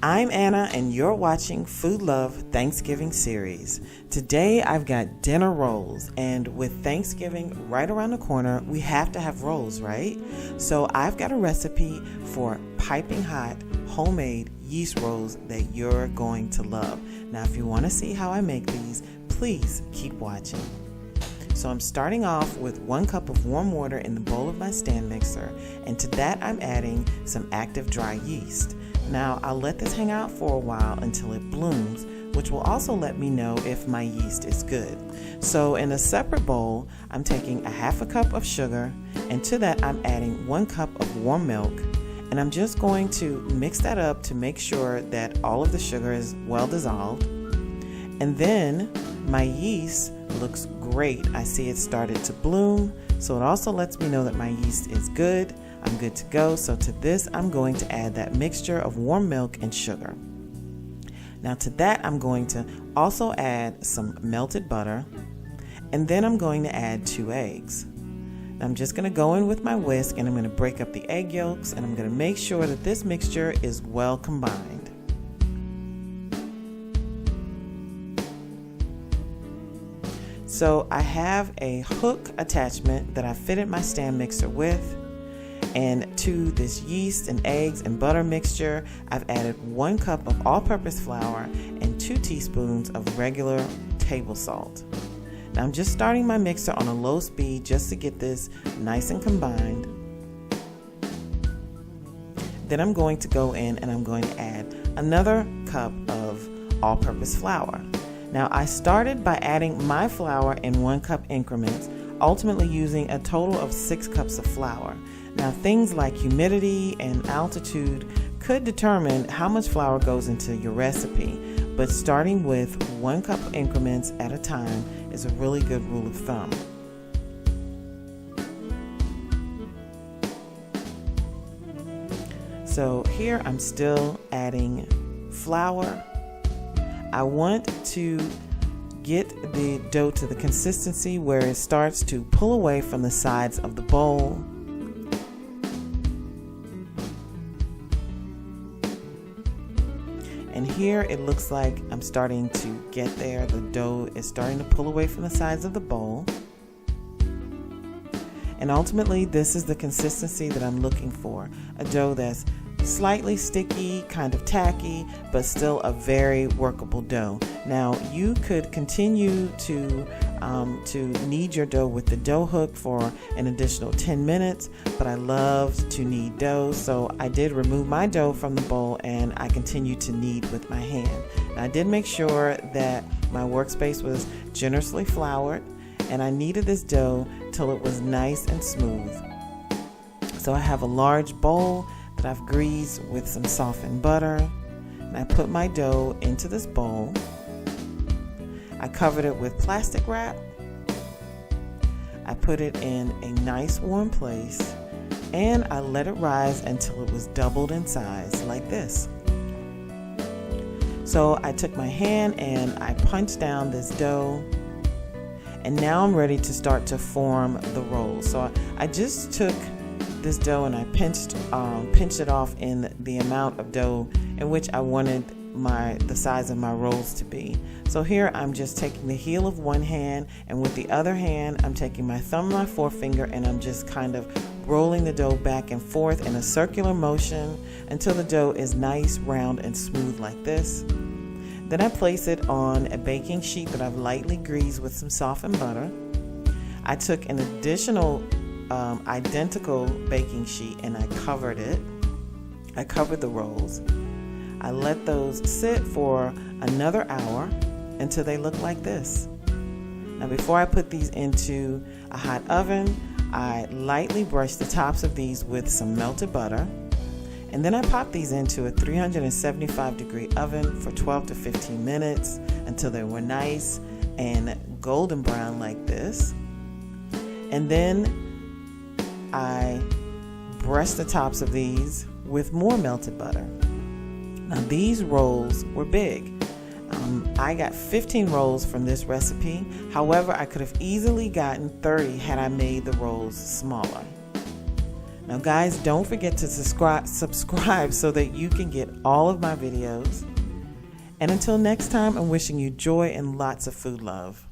I'm Anna and you're watching Food Love Thanksgiving series. Today I've got dinner rolls, and with Thanksgiving right around the corner, we have to have rolls, right? So I've got a recipe for piping hot homemade yeast rolls that you're going to love. Now if you want to see how I make these, please keep watching. So I'm starting off with 1 cup of warm water in the bowl of my stand mixer, and to that I'm adding some active dry yeast. Now I'll let this hang out for a while until it blooms, which will also let me know if my yeast is good. So in a separate bowl, I'm taking a 1/2 cup of sugar, and to that I'm adding 1 cup of warm milk, and I'm just going to mix that up to make sure that all of the sugar is well dissolved. And then my yeast looks great. I see it started to bloom, so it also lets me know that my yeast is good. I'm good to go. So to this, I'm going to add that mixture of warm milk and sugar. Now to that, I'm going to also add some melted butter, and then I'm going to add 2 eggs. I'm just going to go in with my whisk, and I'm going to break up the egg yolks, and I'm going to make sure that this mixture is well combined. So I have a hook attachment that I fitted my stand mixer with, and to this yeast and eggs and butter mixture, I've added 1 cup of all-purpose flour and 2 teaspoons of regular table salt. Now I'm just starting my mixer on a low speed just to get this nice and combined. Then I'm going to go in and I'm going to add another cup of all-purpose flour. Now I started by adding my flour in 1 cup increments, ultimately using a total of 6 cups of flour. Now things like humidity and altitude could determine how much flour goes into your recipe, but starting with 1 cup increments at a time is a really good rule of thumb. So here I'm still adding flour. I want to get the dough to the consistency where it starts to pull away from the sides of the bowl. And here it looks like I'm starting to get there. The dough is starting to pull away from the sides of the bowl. And ultimately, this is the consistency that I'm looking for. A dough that's slightly sticky, kind of tacky, but still a very workable dough. Now you could continue to knead your dough with the dough hook for an additional 10 minutes, but I love to knead dough, so I did remove my dough from the bowl and I continued to knead with my hand. Now, I did make sure that my workspace was generously floured, and I kneaded this dough till it was nice and smooth. So I have a large bowl that I've greased with some softened butter, and I put my dough into this bowl. I covered it with plastic wrap. I put it in a nice warm place, and I let it rise until it was doubled in size like this. So I took my hand and I punched down this dough, and now I'm ready to start to form the rolls. So I just took this dough and I pinched it off in the amount of dough in which I wanted the size of my rolls to be. So here I'm just taking the heel of one hand, and with the other hand I'm taking my thumb and my forefinger, and I'm just kind of rolling the dough back and forth in a circular motion until the dough is nice, round, and smooth like this. Then I place it on a baking sheet that I've lightly greased with some softened butter. I took an additional identical baking sheet and I covered it. I covered the rolls. I let those sit for another hour until they look like this. Now before I put these into a hot oven, I lightly brush the tops of these with some melted butter, and then I pop these into a 375-degree oven for 12 to 15 minutes until they were nice and golden brown like this. And then I brush the tops of these with more melted butter. Now these rolls were big. I got 15 rolls from this recipe. However, I could have easily gotten 30 had I made the rolls smaller. Now guys, don't forget to subscribe so that you can get all of my videos. And until next time, I'm wishing you joy and lots of food love.